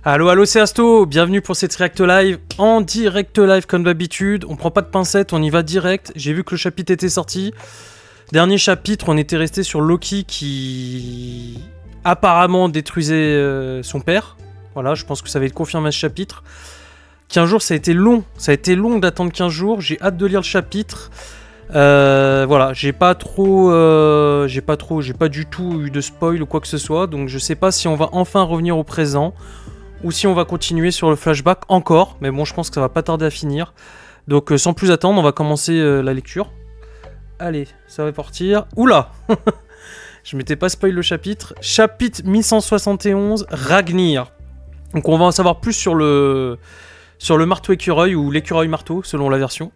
Allo, allo, c'est Asto, bienvenue pour cette React Live, en direct live comme d'habitude, on prend pas de pincettes, on y va direct, j'ai vu que le chapitre était sorti. Dernier chapitre, on était resté sur Loki qui apparemment détruisait son père, voilà, je pense que ça va être confirmé à ce chapitre. 15 jours, ça a été long d'attendre 15 jours, j'ai hâte de lire le chapitre. Voilà, j'ai pas du tout eu de spoil ou quoi que ce soit, donc je sais pas si on va enfin revenir au présent ou si on va continuer sur le flashback encore, mais bon, je pense que ça va pas tarder à finir. Donc sans plus attendre, on va commencer la lecture. Allez, ça va partir. Oula. Je m'étais pas spoil le chapitre. Chapitre 1171, Ragnir. Donc on va en savoir plus sur le marteau écureuil ou l'écureuil marteau selon la version.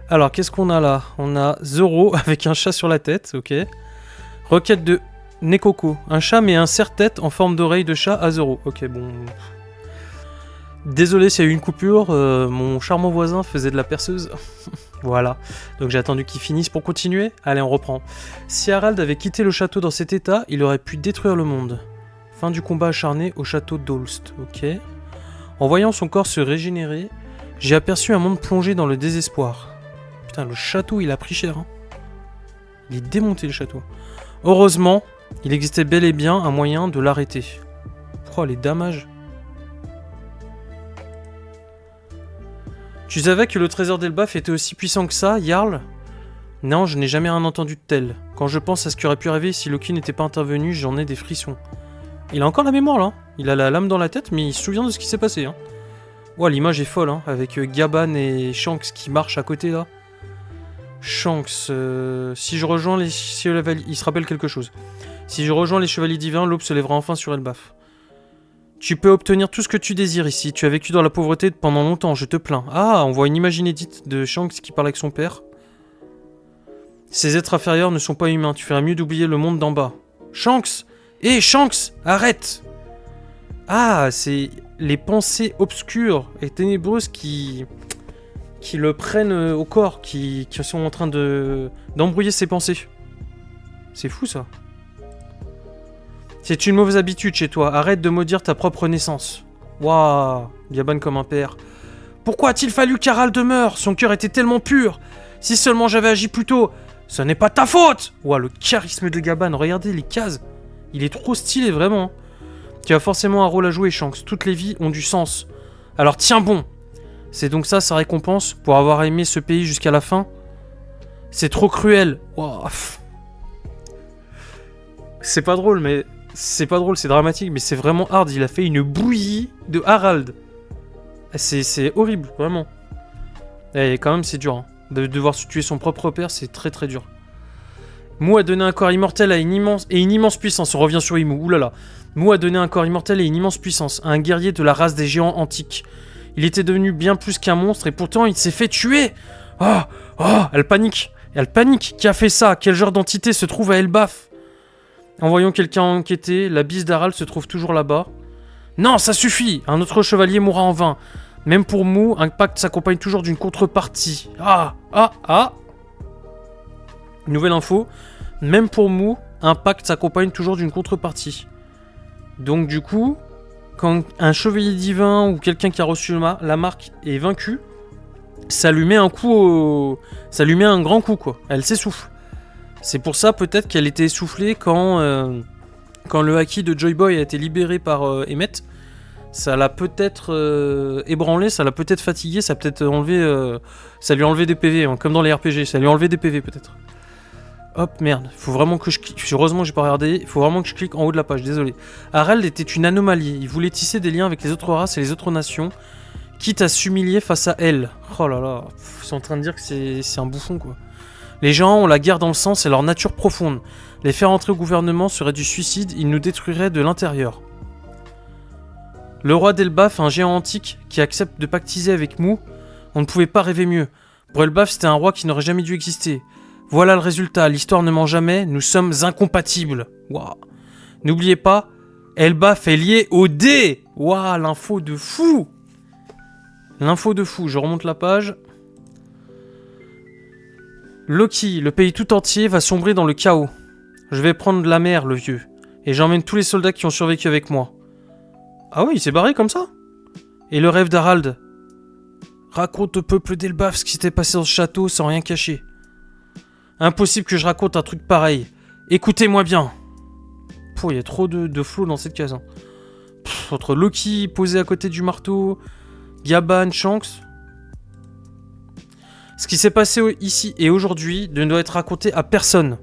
Alors, qu'est-ce qu'on a là? On a Zoro avec un chat sur la tête, ok. Requête de Nekoko. Un chat met un serre-tête en forme d'oreille de chat à Zoro. Ok, bon. Désolé s'il y a eu une coupure, mon charmant voisin faisait de la perceuse. Voilà. Donc j'ai attendu qu'il finisse pour continuer. Allez, on reprend. Si Harald avait quitté le château dans cet état, il aurait pu détruire le monde. Fin du combat acharné au château d'Olst, ok. En voyant son corps se régénérer, j'ai aperçu un monde plongé dans le désespoir. Putain, le château, il a pris cher. Hein. Il est démonté, le château. Heureusement, il existait bel et bien un moyen de l'arrêter. Oh, les damages. Tu savais que le trésor d'Elbaf était aussi puissant que ça, Jarl? Non, je n'ai jamais rien entendu de tel. Quand je pense à ce qui aurait pu arriver si Loki n'était pas intervenu, j'en ai des frissons. Il a encore la mémoire, là. Il a la lame dans la tête, mais il se souvient de ce qui s'est passé. Hein. Ouais, l'image est folle, hein, avec Gaban et Shanks qui marchent à côté, là. Shanks, si je rejoins les chevaliers... Il se rappelle quelque chose. Si je rejoins les chevaliers divins, l'aube se lèvera enfin sur Elbaf. Tu peux obtenir tout ce que tu désires ici. Tu as vécu dans la pauvreté pendant longtemps, je te plains. Ah, on voit une image inédite de Shanks qui parle avec son père. Ces êtres inférieurs ne sont pas humains. Tu ferais mieux d'oublier le monde d'en bas. Shanks! Hé, Shanks! Arrête! Ah, c'est les pensées obscures et ténébreuses qui le prennent au corps, qui sont en train d'embrouiller ses pensées. C'est fou, ça. C'est une mauvaise habitude chez toi. Arrête de maudire ta propre naissance. Waouh, Gaban comme un père. Pourquoi a-t-il fallu qu'Harald meure? Son cœur était tellement pur. Si seulement j'avais agi plus tôt. Ce n'est pas ta faute. Waouh, le charisme de Gaban. Regardez les cases. Il est trop stylé, vraiment. Tu as forcément un rôle à jouer, Shanks. Toutes les vies ont du sens. Alors tiens bon. C'est donc ça sa récompense pour avoir aimé ce pays jusqu'à la fin? C'est trop cruel. Wow. C'est pas drôle, mais... C'est pas drôle, c'est dramatique, mais c'est vraiment hard. Il a fait une bouillie de Harald. C'est horrible, vraiment. Et quand même, c'est dur. Hein. De devoir tuer son propre père, c'est très très dur. Mu a donné un corps immortel à une immense puissance. On revient sur Imu, oulala. Mu a donné un corps immortel et une immense puissance à un guerrier de la race des géants antiques. Il était devenu bien plus qu'un monstre et pourtant il s'est fait tuer. Oh, elle panique. Elle panique. Qui a fait ça? Quel genre d'entité se trouve à Elbaf? En voyant quelqu'un enquêter, la bise d'Harald se trouve toujours là-bas. Non, ça suffit. Un autre chevalier mourra en vain. Même pour Mu, un pacte s'accompagne toujours d'une contrepartie. Nouvelle info. Même pour Mu, un pacte s'accompagne toujours d'une contrepartie. Donc du coup, quand un chevalier divin ou quelqu'un qui a reçu la marque est vaincu, ça lui met un grand coup, quoi. Elle s'essouffle. C'est pour ça peut-être qu'elle était essoufflée quand le haki de Joy Boy a été libéré par Emmett. Ça l'a peut-être ébranlé, ça l'a peut-être fatigué, ça a peut-être enlevé, ça lui a enlevé des PV, hein, comme dans les RPG, ça lui a enlevé des PV peut-être. Hop, merde, faut vraiment que je clique, heureusement que j'ai pas regardé, il faut vraiment que je clique en haut de la page, désolé. Harald était une anomalie, il voulait tisser des liens avec les autres races et les autres nations, quitte à s'humilier face à elle. Oh là là, ils sont en train de dire que c'est un bouffon, quoi. Les gens ont la guerre dans le sang, c'est leur nature profonde. Les faire entrer au gouvernement serait du suicide, ils nous détruiraient de l'intérieur. Le roi d'Elbaf, un géant antique qui accepte de pactiser avec Mu, on ne pouvait pas rêver mieux. Pour Elbaf, c'était un roi qui n'aurait jamais dû exister. Voilà le résultat, l'histoire ne ment jamais, nous sommes incompatibles. Waouh. N'oubliez pas, Elbaf est lié au dé. Waouh, l'info de fou. L'info de fou, je remonte la page. Loki, le pays tout entier va sombrer dans le chaos. Je vais prendre la mer, le vieux, et j'emmène tous les soldats qui ont survécu avec moi. Ah ouais, il s'est barré comme ça? Et le rêve d'Harald? Raconte au peuple d'Elbaf ce qui s'était passé dans ce château sans rien cacher. Impossible que je raconte un truc pareil. Écoutez-moi bien. Il y a trop de flow dans cette case. Hein. Entre Loki posé à côté du marteau, Gaban, Shanks. Ce qui s'est passé ici et aujourd'hui ne doit être raconté à personne.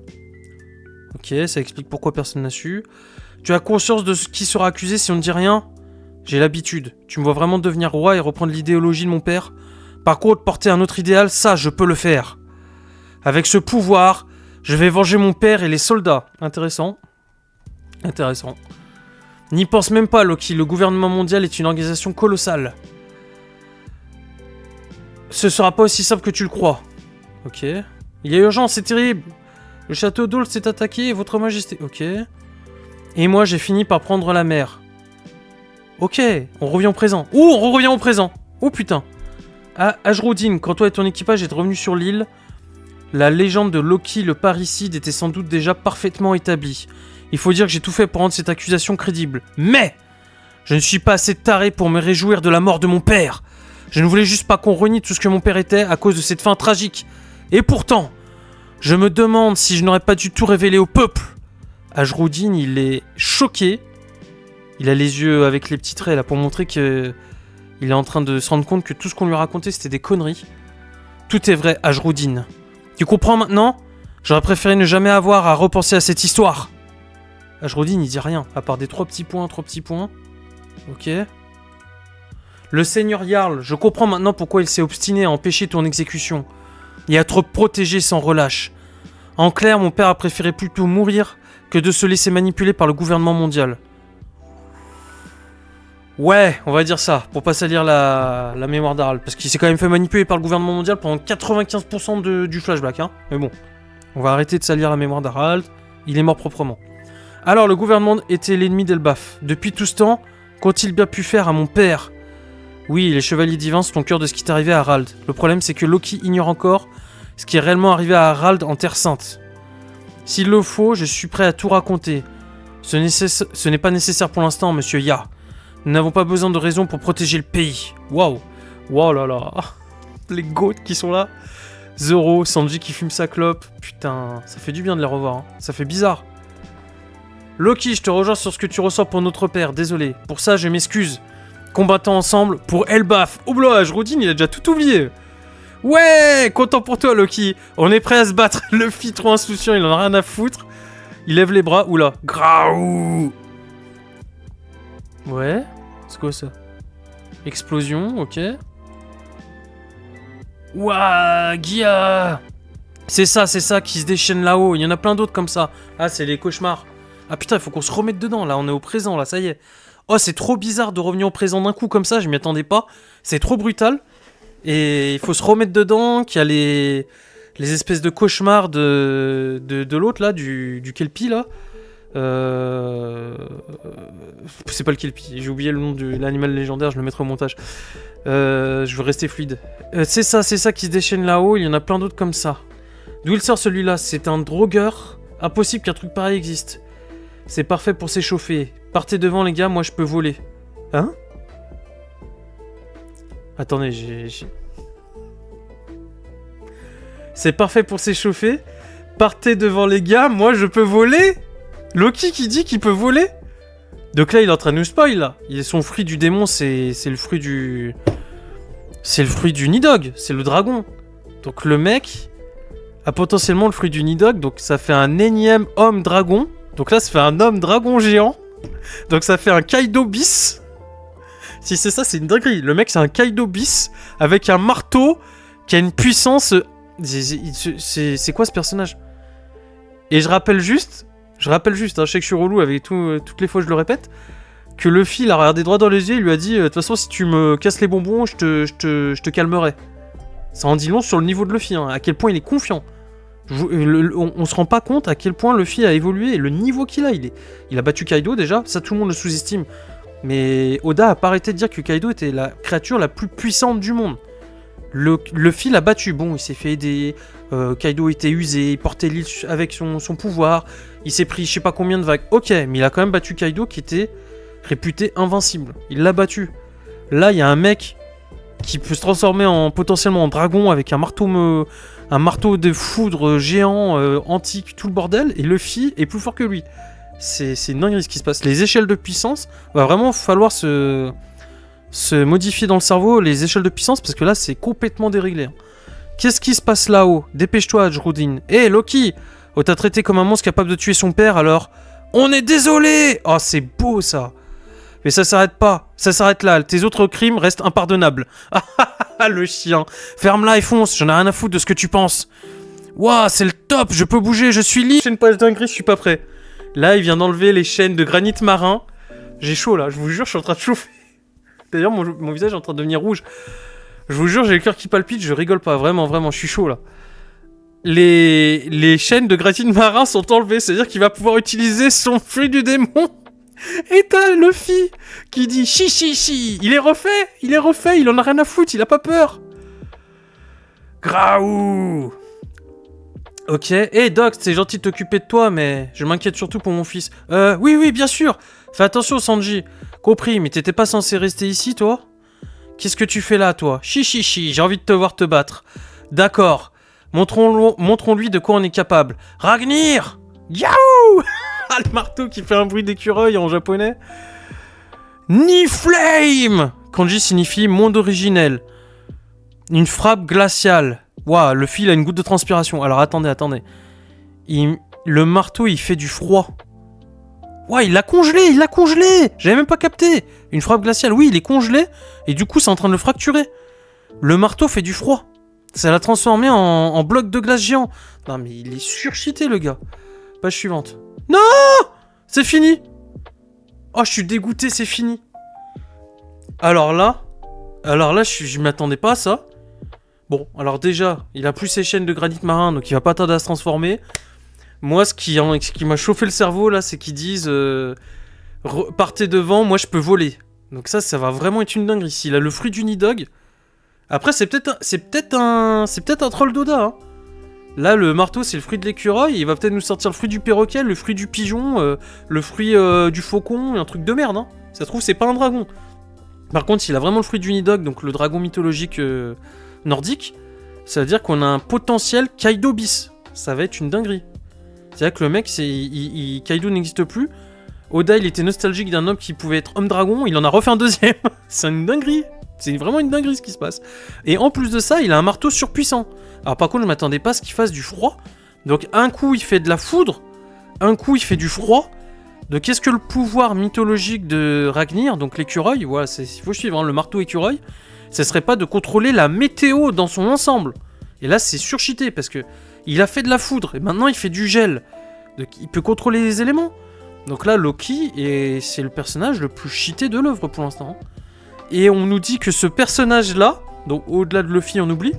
Ok, ça explique pourquoi personne n'a su. Tu as conscience de ce qui sera accusé si on ne dit rien? J'ai l'habitude. Tu me vois vraiment devenir roi et reprendre l'idéologie de mon père? Par contre, porter un autre idéal, ça, je peux le faire. Avec ce pouvoir, je vais venger mon père et les soldats. Intéressant. Intéressant. N'y pense même pas, Loki. Le gouvernement mondial est une organisation colossale. Ce sera pas aussi simple que tu le crois. Ok. Il y a urgence, c'est terrible. Le château d'Ault s'est attaqué, votre majesté... Ok. Et moi, j'ai fini par prendre la mer. Ok, on revient au présent. Ouh, on revient au présent. Oh putain. À Ajroudine, quand toi et ton équipage êtes revenus sur l'île, la légende de Loki le parricide était sans doute déjà parfaitement établie. Il faut dire que j'ai tout fait pour rendre cette accusation crédible. Mais je ne suis pas assez taré pour me réjouir de la mort de mon père. Je ne voulais juste pas qu'on renie tout ce que mon père était à cause de cette fin tragique. Et pourtant, je me demande si je n'aurais pas dû tout révéler au peuple. Ajroudine, il est choqué. Il a les yeux avec les petits traits là pour montrer que il est en train de se rendre compte que tout ce qu'on lui a raconté c'était des conneries. Tout est vrai, Ajroudine. Tu comprends maintenant? J'aurais préféré ne jamais avoir à repenser à cette histoire. Ajroudine, il dit rien, à part des 3 petits points. Ok. Le seigneur Jarl, je comprends maintenant pourquoi il s'est obstiné à empêcher ton exécution. Et à te protéger sans relâche. En clair, mon père a préféré plutôt mourir que de se laisser manipuler par le gouvernement mondial. Ouais, on va dire ça, pour pas salir la mémoire d'Harald. Parce qu'il s'est quand même fait manipuler par le gouvernement mondial pendant 95% du flashback. Hein. Mais bon, on va arrêter de salir la mémoire d'Harald. Il est mort proprement. Alors, le gouvernement était l'ennemi d'Elbaf. Depuis tout ce temps, qu'ont-ils bien pu faire à mon père? Oui, les chevaliers divins sont au cœur de ce qui est arrivé à Harald. Le problème, c'est que Loki ignore encore ce qui est réellement arrivé à Harald en Terre Sainte. S'il le faut, je suis prêt à tout raconter. Ce n'est pas nécessaire pour l'instant, monsieur Ya. Nous n'avons pas besoin de raison pour protéger le pays. Waouh. Waouh là là. Les goats qui sont là. Zoro, Sanji qui fume sa clope. Putain, ça fait du bien de les revoir. Hein. Ça fait bizarre. Loki, je te rejoins sur ce que tu ressens pour notre père. Désolé. Pour ça, je m'excuse. Combattons ensemble pour Elbaf. Oh là, Ajroudine, il a déjà tout oublié. Ouais, content pour toi, Loki. On est prêt à se battre. Luffy, trop insouciant, il en a rien à foutre. Il lève les bras. Oula. Graou. Ouais. C'est quoi ça? Explosion, ok. Ouah, Gia. C'est ça qui se déchaîne là-haut. Il y en a plein d'autres comme ça. Ah, c'est les cauchemars. Ah putain, il faut qu'on se remette dedans, là. On est au présent, là, ça y est. Oh, c'est trop bizarre de revenir au présent d'un coup comme ça. Je m'y attendais pas. C'est trop brutal. Et il faut se remettre dedans, qu'il y a les espèces de cauchemars de l'autre, là, du Kelpie, là. C'est pas le Kelpie, j'ai oublié le nom de l'animal légendaire, je le mettrai au montage. Je veux rester fluide. C'est ça qui se déchaîne là-haut, il y en a plein d'autres comme ça. D'où il sort celui-là? C'est un drogueur. Impossible qu'un truc pareil existe. C'est parfait pour s'échauffer. Partez devant les gars, moi je peux voler. Hein? Attendez, C'est parfait pour s'échauffer. Partez devant les gars, moi je peux voler. Loki qui dit qu'il peut voler. Donc là il est en train de nous spoil là. Son fruit du démon c'est le fruit du... C'est le fruit du Nidhogg, c'est le dragon. Donc le mec a potentiellement le fruit du Nidhogg, donc ça fait un énième homme dragon. Donc là ça fait un homme dragon géant. Donc ça fait un Kaido bis. Si c'est ça, c'est une dinguerie. Le mec c'est un Kaido bis avec un marteau qui a une puissance... C'est quoi ce personnage? Et je rappelle juste, hein, je sais que je suis relou avec toutes les fois je le répète, que Luffy l'a regardé droit dans les yeux et lui a dit de toute façon si tu me casses les bonbons, je te calmerai. Ça en dit long sur le niveau de Luffy, hein, à quel point il est confiant. On se rend pas compte à quel point Luffy a évolué et le niveau qu'il a. Il a battu Kaido déjà, ça tout le monde le sous-estime. Mais Oda a pas arrêté de dire que Kaido était la créature la plus puissante du monde. Luffy l'a battu, bon, il s'est fait aider, Kaido était usé, il portait l'île avec son pouvoir, il s'est pris je sais pas combien de vagues, ok, mais il a quand même battu Kaido qui était réputé invincible. Il l'a battu. Là, il y a un mec qui peut se transformer potentiellement en dragon avec un marteau de foudre géant, antique, tout le bordel, et Luffy est plus fort que lui. C'est une dinguerie ce qui se passe. Les échelles de puissance, va vraiment falloir se modifier dans le cerveau, les échelles de puissance, parce que là, c'est complètement déréglé. Qu'est-ce qui se passe là-haut? Dépêche-toi, Ajrudin. Hé, Loki! Oh, t'as traité comme un monstre capable de tuer son père, alors... On est désolé! Oh, c'est beau, ça! Mais ça s'arrête pas. Ça s'arrête là. Tes autres crimes restent impardonnables. Ah, le chien. Ferme-la et fonce. J'en ai rien à foutre de ce que tu penses. Waouh, c'est le top. Je peux bouger. Je suis libre. C'est une page dinguerie, je suis pas prêt. Là, il vient d'enlever les chaînes de granit marin. J'ai chaud, là. Je vous jure, je suis en train de chauffer. D'ailleurs, mon visage est en train de devenir rouge. Je vous jure, j'ai le cœur qui palpite. Je rigole pas. Vraiment, vraiment, je suis chaud, là. Les chaînes de granit marin sont enlevées. C'est-à-dire qu'il va pouvoir utiliser son fruit du démon. Et t'as Luffy qui dit chi chi chi. Il est refait, il en a rien à foutre, il a pas peur. Graou. Ok, hey Doc, c'est gentil de t'occuper de toi, mais je m'inquiète surtout pour mon fils. Oui, bien sûr. Fais attention, Sanji. Compris, mais t'étais pas censé rester ici, toi? Qu'est-ce que tu fais là, toi? Chi chi chi, j'ai envie de te voir te battre. D'accord. Montrons-lui de quoi on est capable. Ragnir! Yahoo! Ah, le marteau qui fait un bruit d'écureuil en japonais. Niflame! Kanji signifie monde originel. Une frappe glaciale. Waouh, le fil a une goutte de transpiration. Alors attendez. Le marteau, il fait du froid. Waouh, il l'a congelé! J'avais même pas capté. Une frappe glaciale, oui, il est congelé. Et du coup, c'est en train de le fracturer. Le marteau fait du froid. Ça l'a transformé en bloc de glace géant. Non, mais il est surcheaté, le gars. Page suivante. Non! C'est fini! Oh, je suis dégoûté, c'est fini. Alors là, je m'attendais pas à ça. Bon, alors déjà, il a plus ses chaînes de granit marin, donc il va pas tarder à se transformer. Moi, ce qui m'a chauffé le cerveau, là, c'est qu'ils disent partez devant, moi je peux voler. Donc ça va vraiment être une dinguerie. S'il a le fruit du Nidog. Après, c'est peut-être un troll d'Oda, hein. Là, le marteau, c'est le fruit de l'écureuil. Il va peut-être nous sortir le fruit du perroquet, le fruit du pigeon, le fruit du faucon, un truc de merde, hein. Ça se trouve, c'est pas un dragon. Par contre, il a vraiment le fruit du Nidog, donc le dragon mythologique nordique. Ça veut dire qu'on a un potentiel Kaido bis. Ça va être une dinguerie. C'est-à-dire que le mec, Kaido n'existe plus. Oda, il était nostalgique d'un homme qui pouvait être homme dragon. Il en a refait un deuxième. C'est une dinguerie. C'est vraiment une dinguerie ce qui se passe. Et en plus de ça, il a un marteau surpuissant. Alors par contre, je m'attendais pas à ce qu'il fasse du froid. Donc un coup, il fait de la foudre. Un coup, il fait du froid. Donc qu'est-ce que le pouvoir mythologique de Ragnir, donc l'écureuil, voilà, il faut suivre, hein, le marteau écureuil, ce serait pas de contrôler la météo dans son ensemble. Et là, c'est surcheaté parce que il a fait de la foudre et maintenant il fait du gel. Donc il peut contrôler les éléments. Donc là, Loki, c'est le personnage le plus cheaté de l'œuvre pour l'instant. Et on nous dit que ce personnage-là, donc au-delà de Luffy, on oublie,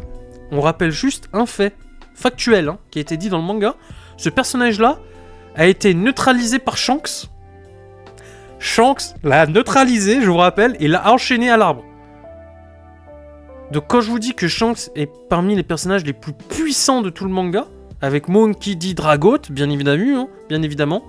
on rappelle juste un fait factuel hein, qui a été dit dans le manga. Ce personnage-là a été neutralisé par Shanks. Shanks l'a neutralisé, je vous rappelle, et l'a enchaîné à l'arbre. Donc quand je vous dis que Shanks est parmi les personnages les plus puissants de tout le manga, avec Monkey D. Dragon, bien évidemment,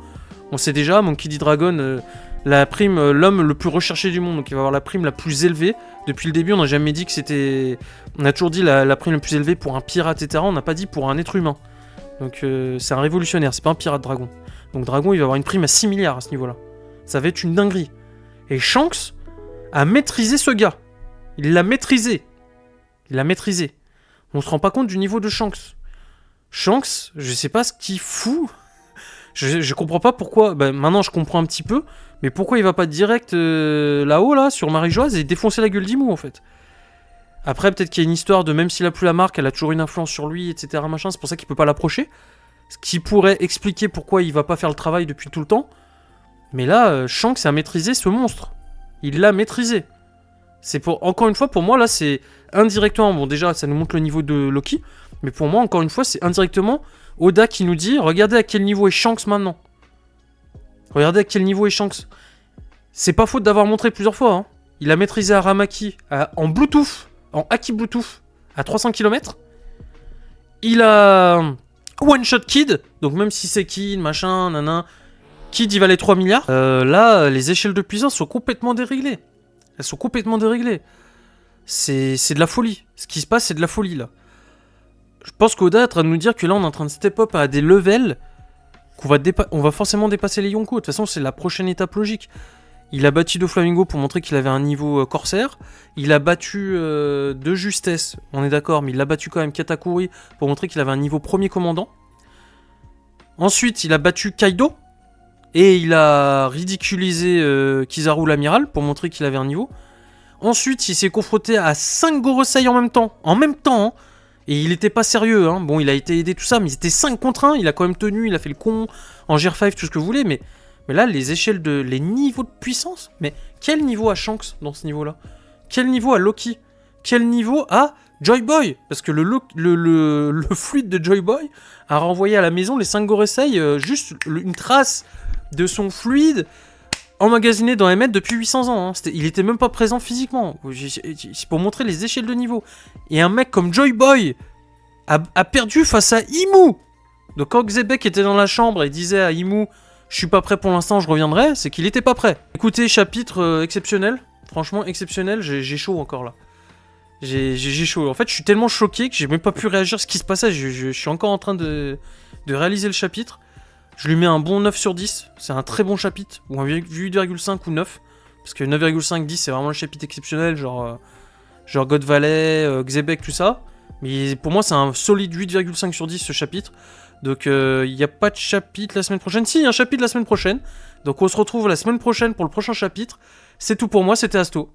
on sait déjà, Monkey D. Dragon, la prime, l'homme le plus recherché du monde, donc il va avoir la prime la plus élevée. Depuis le début, on n'a jamais dit que c'était... On a toujours dit la prime la plus élevée pour un pirate, etc. On n'a pas dit pour un être humain. Donc c'est un révolutionnaire, c'est pas un pirate dragon. Donc Dragon, il va avoir une prime à 6 milliards à ce niveau-là. Ça va être une dinguerie. Et Shanks a maîtrisé ce gars. Il l'a maîtrisé. On se rend pas compte du niveau de Shanks. Shanks, je sais pas ce qu'il fout. Je comprends pas pourquoi. Bah, maintenant, je comprends un petit peu. Mais pourquoi il va pas direct là-haut, là, sur Marie-Joise, et défoncer la gueule d'Imou, en fait. Après, peut-être qu'il y a une histoire de même s'il a plus la marque, elle a toujours une influence sur lui, etc. Machin, c'est pour ça qu'il peut pas l'approcher. Ce qui pourrait expliquer pourquoi il va pas faire le travail depuis tout le temps. Mais là, Shanks a maîtrisé ce monstre. Il l'a maîtrisé. Encore une fois, pour moi, là, c'est indirectement... Bon, déjà, ça nous montre le niveau de Loki. Mais pour moi, encore une fois, c'est indirectement Oda qui nous dit, regardez à quel niveau est Shanks maintenant. Regardez à quel niveau est Shanks. C'est pas faute d'avoir montré plusieurs fois, hein. Il a maîtrisé Aramaki en Bluetooth, en Haki Bluetooth, à 300 km. Il a One Shot Kid, donc même si c'est Kid, machin, nanan, Qui dit valait 3 milliards là, les échelles de puissance sont complètement déréglées. Elles sont complètement déréglées. C'est de la folie. Ce qui se passe, c'est de la folie, là. Je pense qu'Oda est en train de nous dire que là, on est en train de step up à des levels on va forcément dépasser les Yonko. De toute façon, c'est la prochaine étape logique. Il a battu Doflamingo pour montrer qu'il avait un niveau corsaire. Il a battu de justesse, on est d'accord, mais il a battu quand même Katakuri pour montrer qu'il avait un niveau premier commandant. Ensuite, il a battu Kaido. Et il a ridiculisé Kizaru l'amiral pour montrer qu'il avait un niveau. Ensuite, il s'est confronté à 5 Gorosei en même temps. En même temps, hein. Et il était pas sérieux, hein. Bon, il a été aidé, tout ça, mais ils étaient 5 contre 1. Il a quand même tenu, il a fait le con en GR5, tout ce que vous voulez. Mais là, les échelles les niveaux de puissance. Mais quel niveau a Shanks dans ce niveau-là? Quel niveau a Loki? Quel niveau a Joy Boy? Parce que le fluide de Joy Boy a renvoyé à la maison les 5 Gorosei, juste une trace de son fluide emmagasiné dans ML depuis 800 ans. Hein. Il était même pas présent physiquement. C'est pour montrer les échelles de niveau. Et un mec comme Joy Boy a perdu face à Imu. Donc quand Xebec était dans la chambre et disait à Imu « Je suis pas prêt pour l'instant, je reviendrai », c'est qu'il était pas prêt. Écoutez, chapitre exceptionnel. Franchement, exceptionnel. J'ai chaud encore là. J'ai chaud. En fait, je suis tellement choqué que j'ai même pas pu réagir à ce qui se passait. Je suis encore en train de réaliser le chapitre. Je lui mets un bon 9 sur 10, c'est un très bon chapitre, ou un 8,5 ou 9, parce que 9,5, 10 c'est vraiment le chapitre exceptionnel, genre God Valley, Xebec, tout ça, mais pour moi c'est un solide 8,5 sur 10 ce chapitre, donc il n'y a pas de chapitre la semaine prochaine, si il y a un chapitre la semaine prochaine, donc on se retrouve la semaine prochaine pour le prochain chapitre, c'est tout pour moi, c'était Asto.